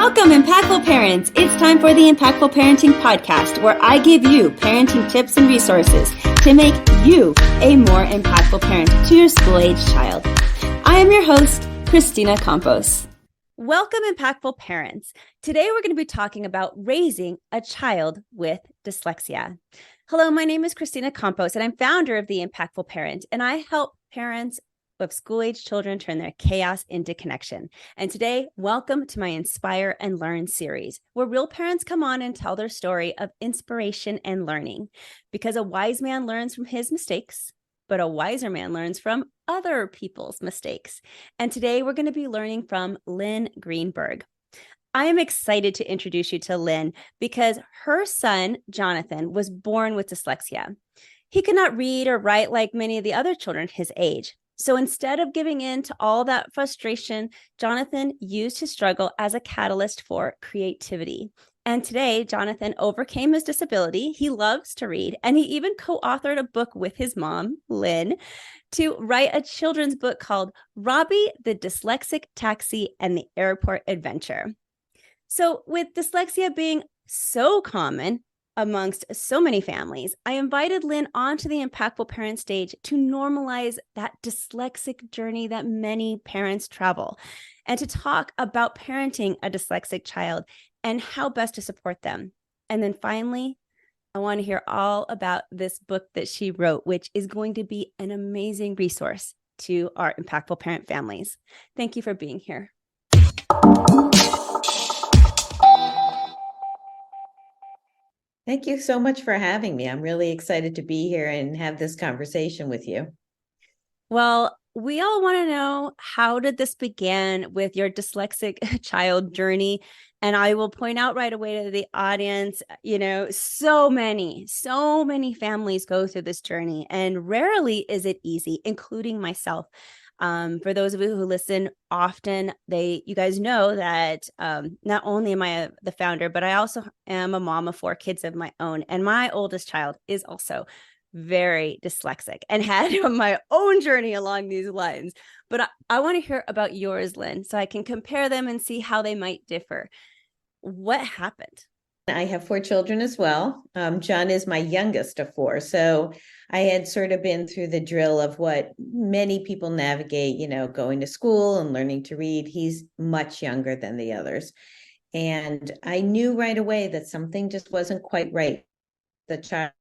Welcome, Impactful Parents. It's time for the Impactful Parenting Podcast, where I give you parenting tips and resources to make you a more impactful parent to your school-age child. I am your host, Kristina Campos. Welcome, Impactful Parents. Today, we're going to be talking about raising a child with dyslexia. Hello, my name is Kristina Campos, and I'm founder of the Impactful Parent, and I help parents of school-age children turn their chaos into connection. And today, welcome to my Inspire and Learn series, where real parents come on and tell their story of inspiration and learning. Because a wise man learns from his mistakes, but a wiser man learns from other people's mistakes. And today, we're going to be learning from Lynn Greenberg. I am excited to introduce you to Lynn because her son, Jonathan, was born with dyslexia. He could not read or write like many of the other children his age. So instead of giving in to all that frustration, Jonathan used his struggle as a catalyst for creativity. And today, Jonathan overcame his disability. He loves to read, and he even co-authored a book with his mom, Lynn, to write a children's book called Robbie, the Dyslexic Taxi and the Airport Adventure. So with dyslexia being so common amongst so many families, I invited Lynn onto the Impactful Parent stage to normalize that dyslexic journey that many parents travel, and to talk about parenting a dyslexic child and how best to support them. And then finally, I want to hear all about this book that she wrote, which is going to be an amazing resource to our Impactful Parent families. Thank you for being here. Thank you so much for having me. I'm really excited to be here and have this conversation with you. Well, we all want to know, how did this begin with your dyslexic child journey? And I will point out right away to the audience, so many families go through this journey, and rarely is it easy, including myself. For those of you who listen often, you guys know that not only am I the founder, but I also am a mom of 4 kids of my own. And my oldest child is also very dyslexic and had my own journey along these lines. But I want to hear about yours, Lynn, so I can compare them and see how they might differ. What happened? I have 4 children as well. John is my youngest of 4. So I had sort of been through the drill of what many people navigate, going to school and learning to read. He's much younger than the others. And I knew right away that something just wasn't quite right. The child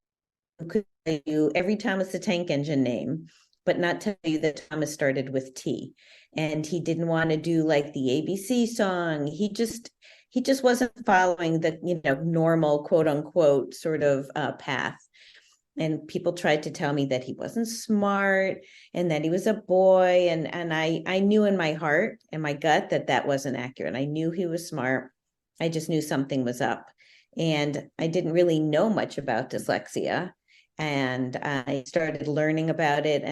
could tell you every Thomas the Tank Engine name, but not tell you that Thomas started with T. And he didn't want to do like the ABC song. He just wasn't following the, normal quote unquote sort of path. And people tried to tell me that he wasn't smart and that he was a boy. And I knew in my heart and my gut that wasn't accurate. I knew he was smart. I just knew something was up. And I didn't really know much about dyslexia. And I started learning about it.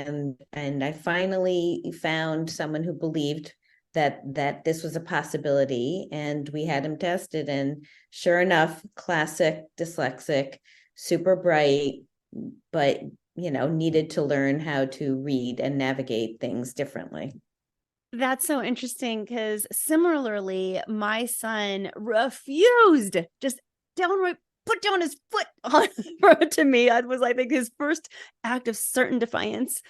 And I finally found someone who believed that this was a possibility, and we had him tested, and sure enough, classic dyslexic, super bright, but needed to learn how to read and navigate things differently. That's so interesting, because similarly, my son refused, just downright put down his foot on to me. It was, I think, his first act of certain defiance.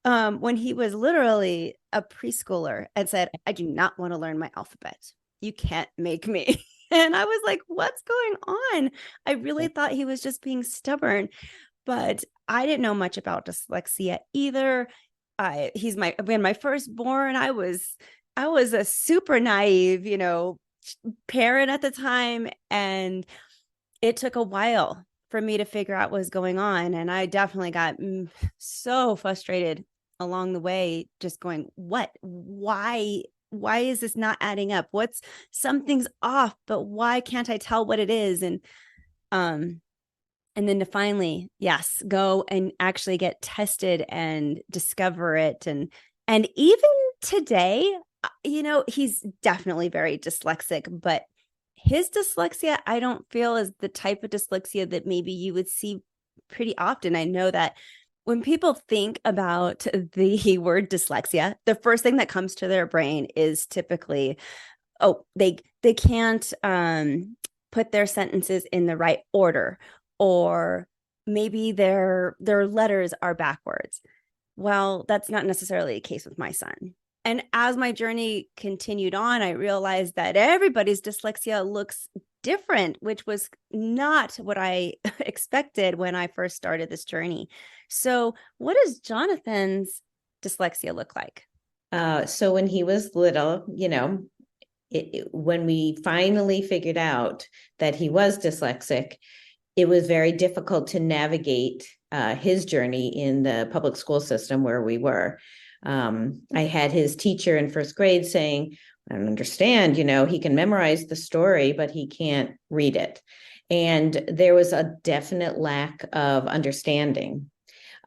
When he was literally a preschooler and said, I do not want to learn my alphabet. You can't make me. And I was like, what's going on? I really thought he was just being stubborn, but I didn't know much about dyslexia either. He's my firstborn. I was a super naive, parent at the time. And it took a while for me to figure out what was going on. And I definitely got so frustrated along the way, just going, why is this not adding up? Something's off, but why can't I tell what it is? And then to finally, yes, go and actually get tested and discover it. And even today, he's definitely very dyslexic, but his dyslexia, I don't feel is the type of dyslexia that maybe you would see pretty often. I know that when people think about the word dyslexia, the first thing that comes to their brain is typically they can't put their sentences in the right order, or maybe their letters are backwards. Well, that's not necessarily the case with my son. And as my journey continued on, I realized that everybody's dyslexia looks different, which was not what I expected when I first started this journey. So, what does Jonathan's dyslexia look like? So when he was little, when we finally figured out that he was dyslexic, it was very difficult to navigate his journey in the public school system where we were. I had his teacher in first grade saying, I don't understand, he can memorize the story, but he can't read it. And there was a definite lack of understanding.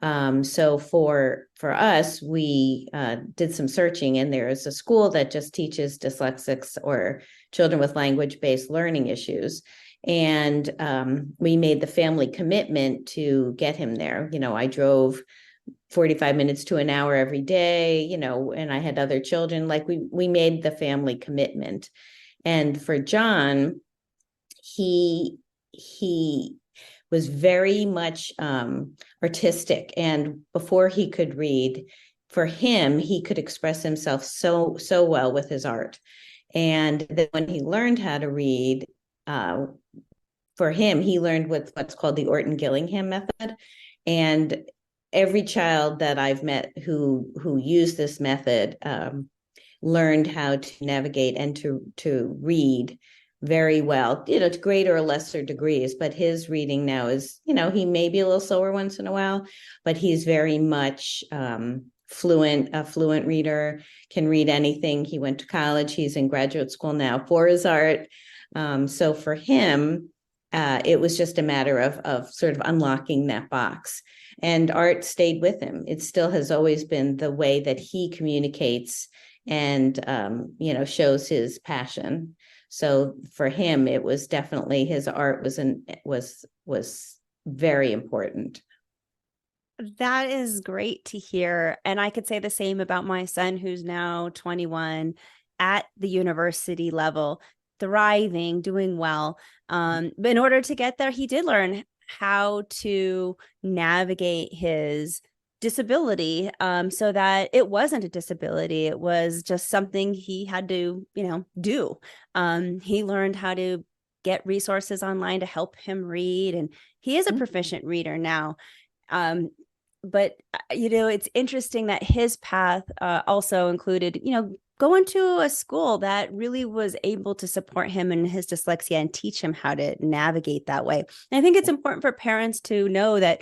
So for us, we did some searching, and there is a school that just teaches dyslexics or children with language-based learning issues. And we made the family commitment to get him there. I drove 45 minutes to an hour every day, and I had other children. Like we made the family commitment. And for John, he was very much artistic. And before he could read, for him, he could express himself so well with his art. And then when he learned how to read, for him, he learned with what's called the Orton-Gillingham method. And every child that I've met who used this method learned how to navigate and to read very well, to greater or lesser degrees. But his reading now is, he may be a little slower once in a while, but he's very much a fluent reader, can read anything. He went to college. He's in graduate school now for his art. So for him, it was just a matter of sort of unlocking that box. And art stayed with him. It still has always been the way that he communicates and, shows his passion. So for him, it was definitely, his art was very important. That is great to hear. And I could say the same about my son, who's now 21, at the university level, thriving, doing well. But in order to get there, he did learn how to navigate his disability, so that it wasn't a disability. It was just something he had to, do. He learned how to get resources online to help him read, and he is a proficient reader now. But it's interesting that his path also included, going to a school that really was able to support him in his dyslexia and teach him how to navigate that way. And I think it's important for parents to know that,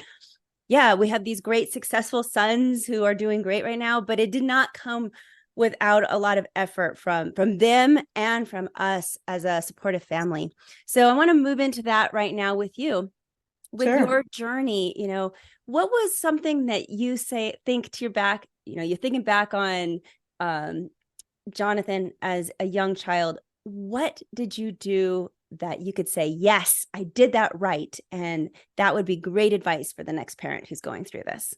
yeah, we have these great successful sons who are doing great right now, but it did not come without a lot of effort from them and from us as a supportive family. So I want to move into that right now with you. With Sure. Your journey, what was something that you think to your back, you're thinking back on Jonathan as a young child. What did you do that you could say, yes, I did that right? And that would be great advice for the next parent who's going through this.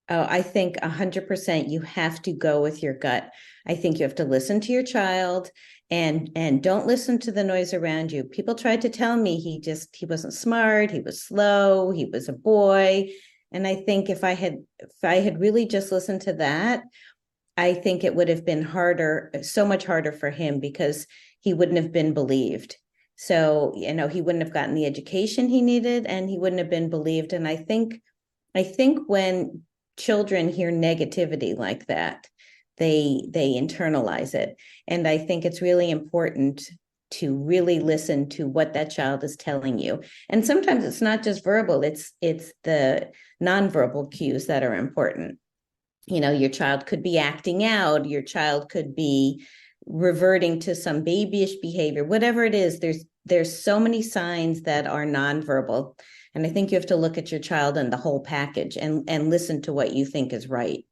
Oh, I think 100% you have to go with your gut. I think you have to listen to your child and don't listen to the noise around you. People tried to tell me he wasn't smart, he was slow, he was a boy. And I think if I had really just listened to that, I think it would have been so much harder for him, because he wouldn't have been believed. So, he wouldn't have gotten the education he needed, and he wouldn't have been believed. And I think when children hear negativity like that, they internalize it. And I think it's really important to really listen to what that child is telling you. And sometimes it's not just verbal, it's the nonverbal cues that are important. Your child could be acting out, your child could be reverting to some babyish behavior, whatever it is. There's so many signs that are nonverbal. And I think you have to look at your child and the whole package and listen to what you think is right.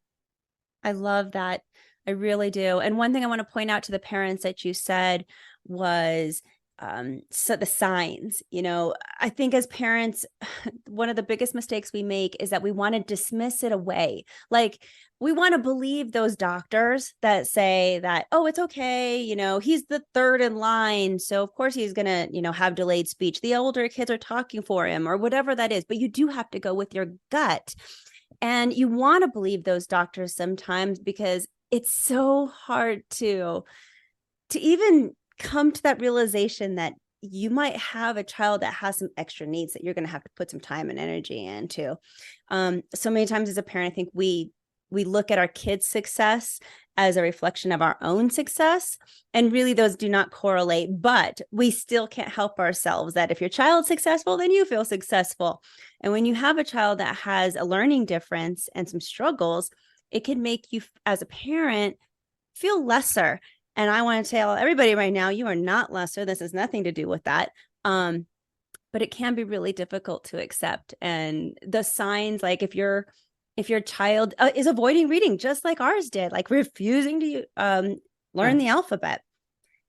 I love that. I really do. And one thing I want to point out to the parents that you said was So the signs, I think as parents, one of the biggest mistakes we make is that we want to dismiss it away. Like we want to believe those doctors that say that, oh, it's okay. He's the third in line. So of course he's going to, have delayed speech. The older kids are talking for him or whatever that is, but you do have to go with your gut. And you want to believe those doctors sometimes because it's so hard to even come to that realization that you might have a child that has some extra needs that you're going to have to put some time and energy into. So many times as a parent, I think we look at our kids' success as a reflection of our own success. And really those do not correlate, but we still can't help ourselves that if your child's successful, then you feel successful. And when you have a child that has a learning difference and some struggles, it can make you as a parent feel lesser. And I want to tell everybody right now, you are not lesser. This has nothing to do with that. But it can be really difficult to accept. And the signs, like if your child is avoiding reading, just like ours did, like refusing to learn the alphabet,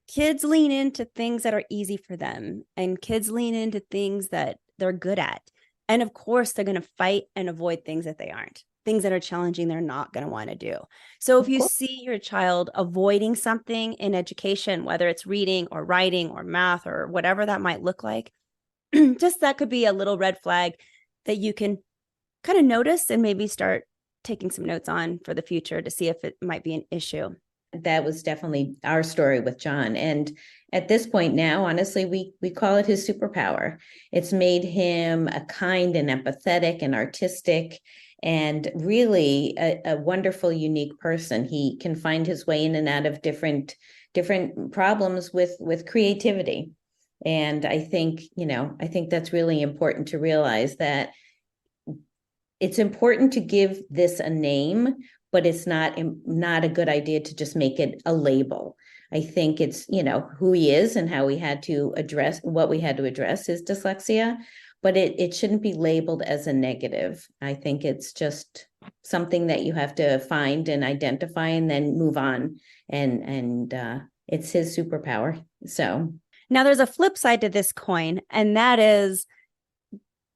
kids lean into things that are easy for them, and kids lean into things that they're good at. And of course, they're going to fight and avoid things that they aren't. Things that are challenging, they're not going to want to do. So if you see your child avoiding something in education, whether it's reading or writing or math or whatever that might look like, just that could be a little red flag that you can kind of notice and maybe start taking some notes on for the future to see if it might be an issue. That was definitely our story with John. And at this point now, honestly, we call it his superpower. It's made him a kind and empathetic and artistic and really a wonderful, unique person. He can find his way in and out of different problems with creativity. And I think that's really important to realize that it's important to give this a name, but it's not a good idea to just make it a label. I think it's, who he is and how we had to address his dyslexia, but it shouldn't be labeled as a negative. I think it's just something that you have to find and identify and then move on. And it's his superpower. So now there's a flip side to this coin, and that is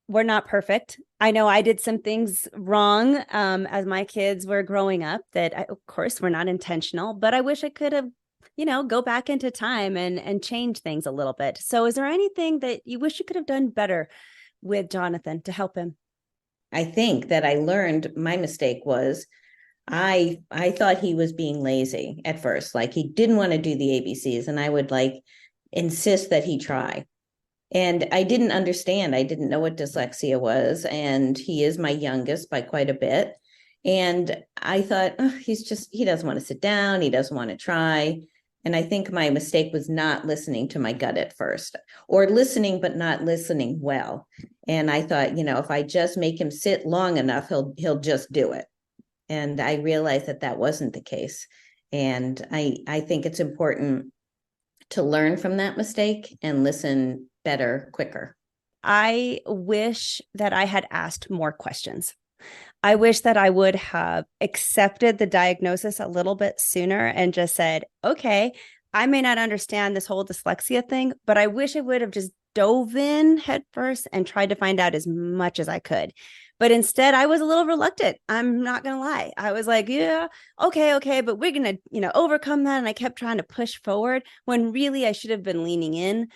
we're not perfect. I know I did some things wrong as my kids were growing up that, of course, were not intentional, but I wish I could have, go back into time and change things a little bit. So is there anything that you wish you could have done better with Jonathan to help him? I think that I learned my mistake was I thought he was being lazy at first. Like he didn't want to do the ABCs, and I would insist that he try. And I didn't understand. I didn't know what dyslexia was. And he is my youngest by quite a bit. And I thought, he doesn't want to sit down. He doesn't want to try. And I think my mistake was not listening to my gut at first, or listening, but not listening well. And I thought, if I just make him sit long enough, he'll just do it. And I realized that wasn't the case. And I think it's important to learn from that mistake and listen better, quicker. I wish that I had asked more questions. I wish that I would have accepted the diagnosis a little bit sooner and just said, okay, I may not understand this whole dyslexia thing, but I wish I would have just dove in head first and tried to find out as much as I could. But instead, I was a little reluctant. I'm not going to lie. I was like, yeah, okay, but we're going to, overcome that. And I kept trying to push forward when really I should have been leaning in.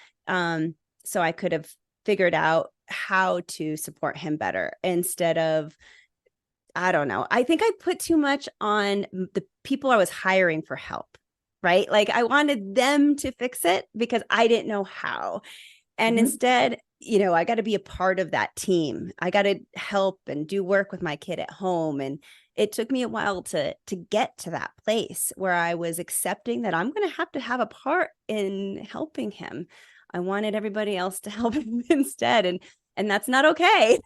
So I could have figured out how to support him better instead of, I don't know. I think I put too much on the people I was hiring for help, right? Like I wanted them to fix it because I didn't know how. And instead, I got to be a part of that team. I got to help and do work with my kid at home. And it took me a while to get to that place where I was accepting that I'm going to have a part in helping him. I wanted everybody else to help him instead. And that's not okay.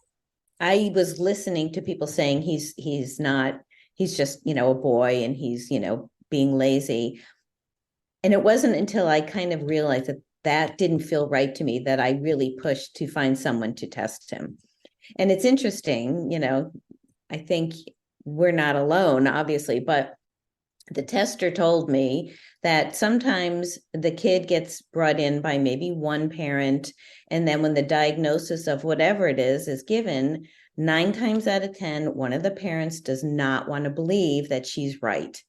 I was listening to people saying he's just, a boy and he's, being lazy. And it wasn't until I kind of realized that didn't feel right to me that I really pushed to find someone to test him. And it's interesting, I think we're not alone, obviously, but the tester told me that sometimes the kid gets brought in by maybe one parent, and then when the diagnosis of whatever it is given, 9 times out of 10, one of the parents does not want to believe that she's right.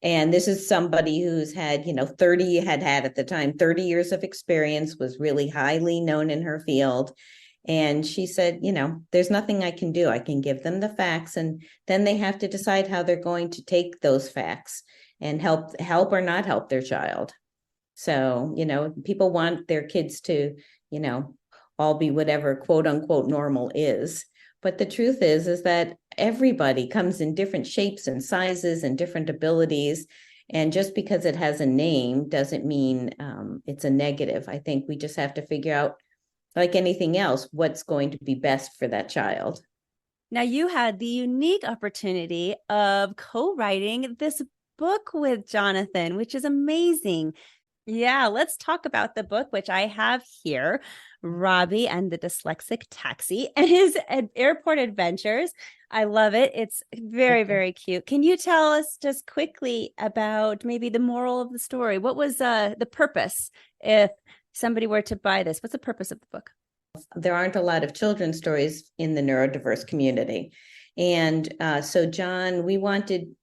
And this is somebody who's had, 30 at the time, 30 years of experience, was really highly known in her field. And she said, there's nothing I can do. I can give them the facts, and then they have to decide how they're going to take those facts and help or not help their child. So, people want their kids to, all be whatever quote unquote normal is. But the truth is that everybody comes in different shapes and sizes and different abilities. And just because it has a name doesn't mean it's a negative. I think we just have to figure out, like anything else, what's going to be best for that child. Now, you had the unique opportunity of co-writing this book with Jonathan, which is amazing. Yeah, let's talk about the book, which I have here, Robbie and the Dyslexic Taxi and his airport adventures. I love it. It's very, very cute. Can you tell us just quickly about maybe the moral of the story? What was the purpose if somebody were to buy this? What's the purpose of the book? There aren't a lot of children's stories in the neurodiverse community. And so, John, we wanted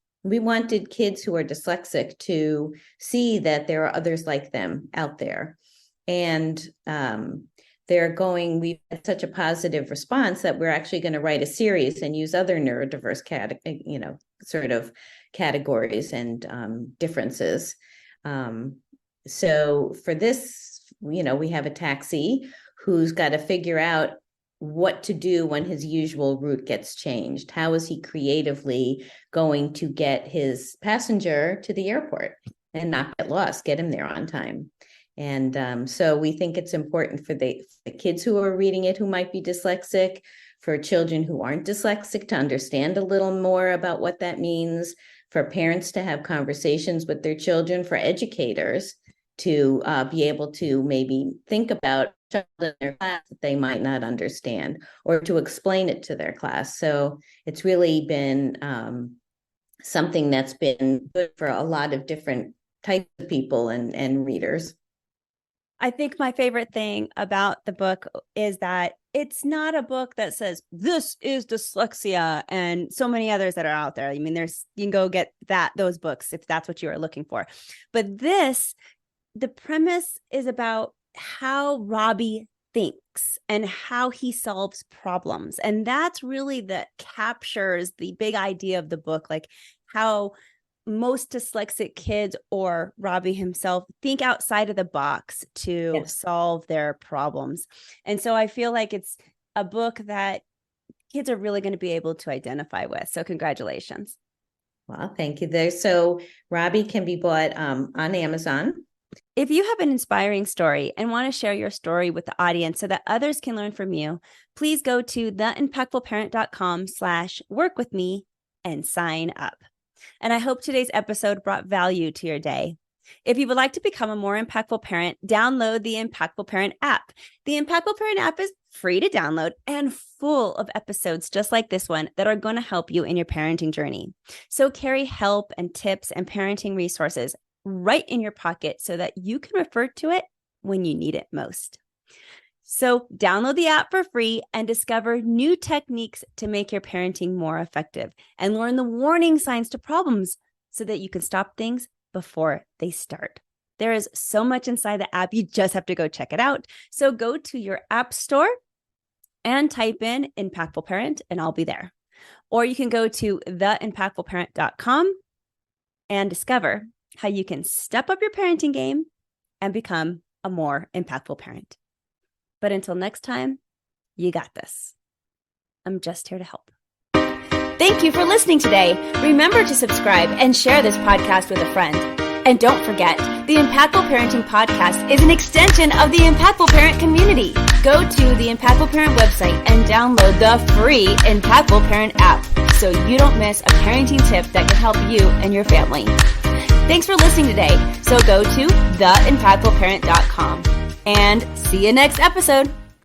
kids who are dyslexic to see that there are others like them out there. And we've had such a positive response that we're actually going to write a series and use other neurodiverse sort of categories and differences. So for this, we have a taxi who's got to figure out what to do when his usual route gets changed. How is he creatively going to get his passenger to the airport and not get lost, get him there on time? And so we think it's important for the kids who are reading it who might be dyslexic, for children who aren't dyslexic to understand a little more about what that means, for parents to have conversations with their children, for educators to be able to maybe think about child in their class that they might not understand, or to explain it to their class. So it's really been something that's been good for a lot of different types of people and readers. I think my favorite thing about the book is that it's not a book that says this is dyslexia and so many others that are out there. I mean, you can go get those books if that's what you are looking for. But the premise is about how Robbie thinks and how he solves problems. And that's really that captures the big idea of the book, like how most dyslexic kids or Robbie himself think outside of the box to solve their problems. And so I feel like it's a book that kids are really going to be able to identify with. So congratulations. Well, thank you there. So Robbie can be bought on Amazon. If you have an inspiring story and want to share your story with the audience so that others can learn from you, please go to theimpactfulparent.com/workwithme and sign up. And I hope today's episode brought value to your day. If you would like to become a more impactful parent, download the Impactful Parent app. The Impactful Parent app is free to download and full of episodes just like this one that are going to help you in your parenting journey. So carry help and tips and parenting resources right in your pocket so that you can refer to it when you need it most. So download the app for free and discover new techniques to make your parenting more effective, and learn the warning signs to problems so that you can stop things before they start. There is so much inside the app. You just have to go check it out. So go to your app store and type in Impactful Parent and I'll be there. Or you can go to theimpactfulparent.com and discover how you can step up your parenting game and become a more impactful parent. But until next time, you got this. I'm just here to help. Thank you for listening today. Remember to subscribe and share this podcast with a friend. And don't forget, the Impactful Parenting Podcast is an extension of the Impactful Parent community. Go to the Impactful Parent website and download the free Impactful Parent app so you don't miss a parenting tip that can help you and your family. Thanks for listening today. So go to theimpactfulparent.com and see you next episode.